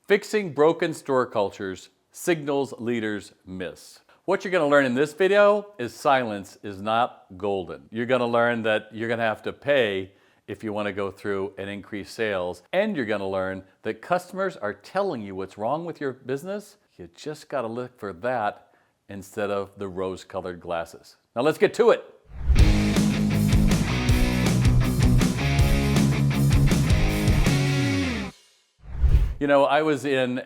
Fixing broken store cultures, signals leaders miss. What you're going to learn in this video is silence is not golden. You're going to learn that you're going to have to pay if you want to go through and increase sales. And you're going to learn that customers are telling you what's wrong with your business. You just got to look for that instead of the rose-colored glasses. Now let's get to it. You know, I was in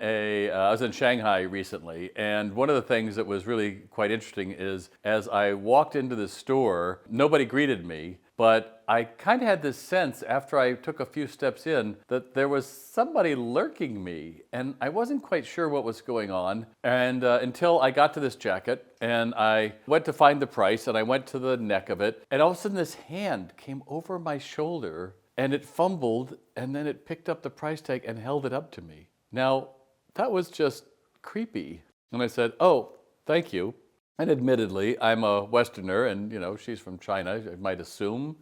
Shanghai recently, and one of the things that was really quite interesting is as I walked into the store, nobody greeted me, but I kind of had this sense after I took a few steps in that there was somebody lurking me, and I wasn't quite sure what was going on. And until I got to this jacket, and I went to find the price, and I went to the neck of it, and all of a sudden this hand came over my shoulder. And it fumbled, and then it picked up the price tag and held it up to me. Now, that was just creepy. And I said, "Oh, thank you." And admittedly, I'm a Westerner, and you know, she's from China. I might assume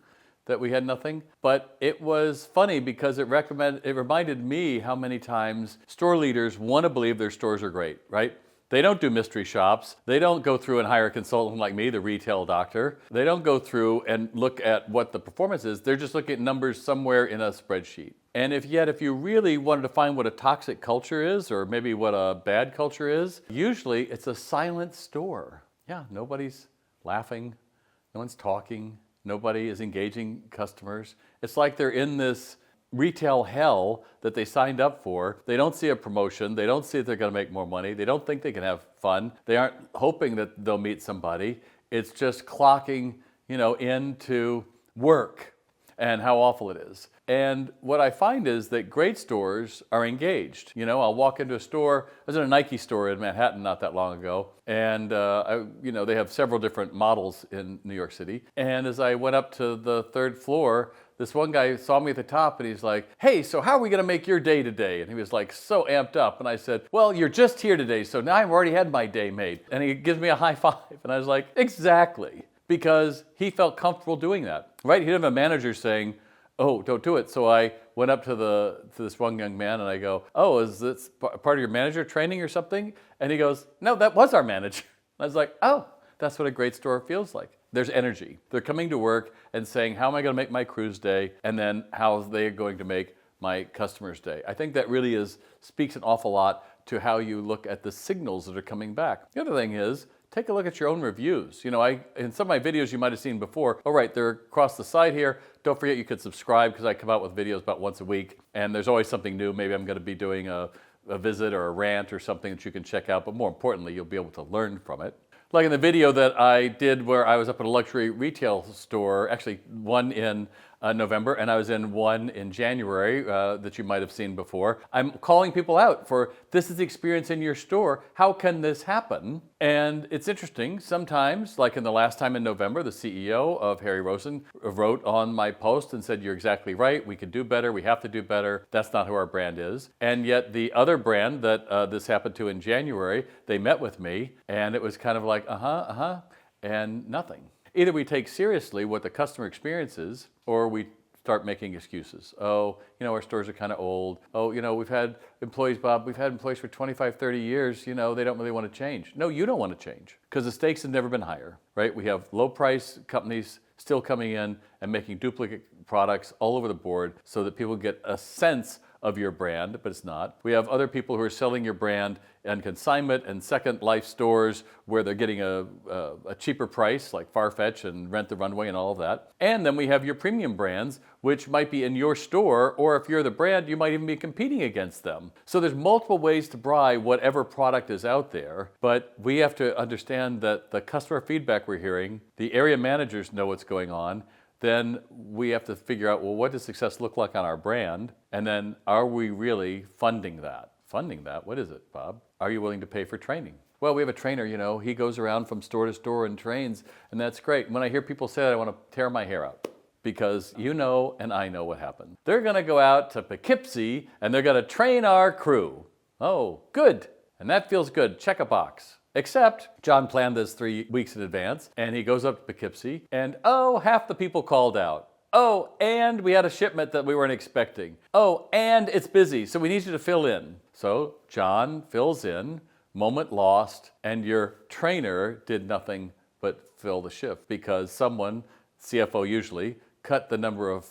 that we had nothing. But it was funny because it reminded me how many times store leaders want to believe their stores are great, right? They don't do mystery shops. They don't go through and hire a consultant like me, the retail doctor. They don't go through and look at what the performance is. They're just looking at numbers somewhere in a spreadsheet. And if you really wanted to find what a toxic culture is, or maybe what a bad culture is, usually it's a silent store. Yeah, nobody's laughing, no one's talking, nobody is engaging customers. It's like they're in this retail hell that they signed up for. They don't see a promotion. They don't see that they're going to make more money. They don't think they can have fun. They aren't hoping that they'll meet somebody. It's just clocking, into work and how awful it is. And what I find is that great stores are engaged. I'll walk into a store. I was in a Nike store in Manhattan not that long ago, and they have several different models in New York City. And as I went up to the third floor, this one guy saw me at the top and he's like, "Hey, so how are we going to make your day today?" And he was like so amped up. And I said, "Well, you're just here today, so now I've already had my day made." And he gives me a high five. And I was like, exactly. Because he felt comfortable doing that, right? He didn't have a manager saying, "Oh, don't do it." So I went up to this one young man and I go, "Oh, is this part of your manager training or something?" And he goes, "No, that was our manager." And I was like, "Oh, that's what a great store feels like." There's energy. They're coming to work and saying, "How am I going to make my crew's day?" And then how they are going to make my customer's day. I think that really speaks an awful lot to how you look at the signals that are coming back. The other thing is, take a look at your own reviews. In some of my videos you might have seen before, they're across the side here. Don't forget you could subscribe because I come out with videos about once a week and there's always something new. Maybe I'm going to be doing a visit or a rant or something that you can check out, but more importantly, you'll be able to learn from it. Like in the video that I did where I was up at a luxury retail store, actually one in November, and I was in one in January that you might have seen before. I'm calling people out for, this is the experience in your store. How can this happen? And it's interesting. Sometimes, like in the last time in November, the CEO of Harry Rosen wrote on my post and said, "You're exactly right. We could do better. We have to do better. That's not who our brand is." And yet the other brand that this happened to in January, they met with me and it was kind of like, and nothing. Either we take seriously what the customer experience is, or we start making excuses. "Oh, our stores are kind of old. Oh, we've had employees, Bob, we've had employees for 25, 30 years, they don't really want to change." No, you don't want to change because the stakes have never been higher, right? We have low price companies still coming in and making duplicate products all over the board so that people get a sense of your brand, but it's not. We have other people who are selling your brand in consignment and second life stores where they're getting a cheaper price like Farfetch and Rent the Runway and all of that. And then we have your premium brands, which might be in your store, or if you're the brand, you might even be competing against them. So there's multiple ways to buy whatever product is out there, but we have to understand that the customer feedback we're hearing, the area managers know what's going on. Then we have to figure out, well, what does success look like on our brand? And then are we really funding that? Funding that? What is it, Bob? Are you willing to pay for training? Well, we have a trainer, he goes around from store to store and trains, and that's great. When I hear people say that, I want to tear my hair out because and I know what happened. They're going to go out to Poughkeepsie and they're going to train our crew. Oh, good. And that feels good. Check a box. Except John planned this 3 weeks in advance, and he goes up to Poughkeepsie, and half the people called out. Oh, and we had a shipment that we weren't expecting. Oh, and it's busy, so we need you to fill in. So John fills in, moment lost, and your trainer did nothing but fill the shift because someone, CFO usually, cut the number of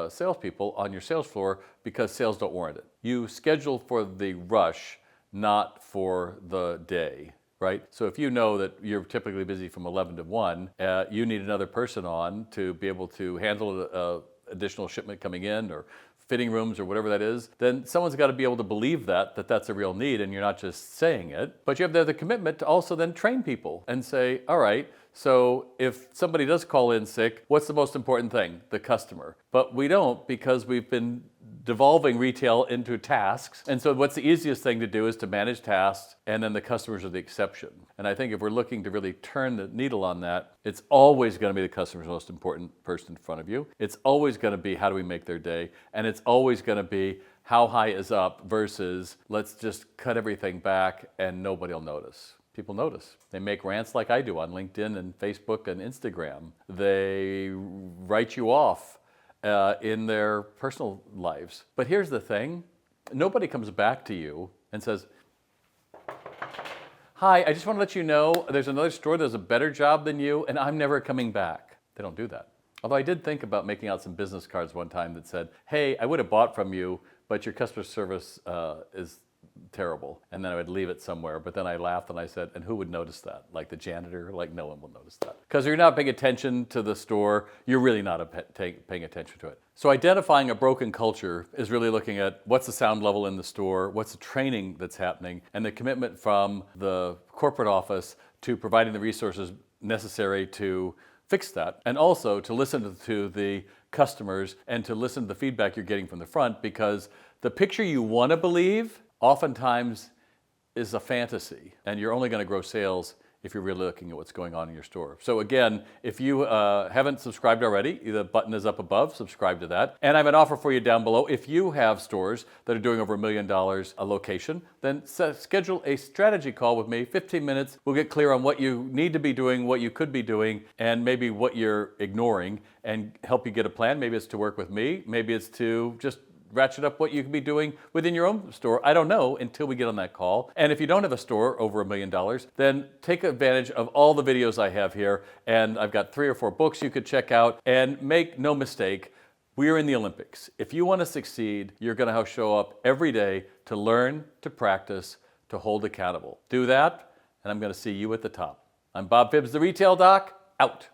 salespeople on your sales floor because sales don't warrant it. You schedule for the rush, not for the day, right? So if you know that you're typically busy from 11 to 1, you need another person on to be able to handle additional shipment coming in or fitting rooms or whatever that is, then someone's got to be able to believe that that's a real need and you're not just saying it. But you have to have the commitment to also then train people and say, all right, so if somebody does call in sick, what's the most important thing? The customer. But we don't, because we've been devolving retail into tasks. And so what's the easiest thing to do is to manage tasks, and then the customers are the exception. And I think if we're looking to really turn the needle on that, it's always going to be the customer's most important person in front of you. It's always going to be how do we make their day, and it's always going to be how high is up versus let's just cut everything back and nobody will notice. People notice. They make rants like I do on LinkedIn and Facebook and Instagram. They write you off in their personal lives. But here's the thing. Nobody comes back to you and says, hi, I just want to let you know there's another store that does a better job than you and I'm never coming back. They don't do that. Although I did think about making out some business cards one time that said, hey, I would have bought from you, but your customer service is terrible. And then I would leave it somewhere. But then I laughed and I said, and who would notice that? Like the janitor? Like no one will notice that. Because you're not paying attention to the store, you're really not paying attention to it. So identifying a broken culture is really looking at what's the sound level in the store, what's the training that's happening, and the commitment from the corporate office to providing the resources necessary to fix that, and also to listen to the customers and to listen to the feedback you're getting from the front, because the picture you want to believe oftentimes is a fantasy, and you're only going to grow sales if you're really looking at what's going on in your store. So again, if you haven't subscribed already, the button is up above, subscribe to that. And I have an offer for you down below. If you have stores that are doing over $1 million a location, then schedule a strategy call with me, 15 minutes. We'll get clear on what you need to be doing, what you could be doing, and maybe what you're ignoring, and help you get a plan. Maybe it's to work with me, maybe it's to just ratchet up what you can be doing within your own store. I don't know until we get on that call. And if you don't have a store over $1 million, then take advantage of all the videos I have here. And I've got 3 or 4 books you could check out. And make no mistake, we're in the Olympics. If you want to succeed, you're going to have to show up every day to learn, to practice, to hold accountable. Do that, and I'm going to see you at the top. I'm Bob Phibbs, the Retail Doc, out.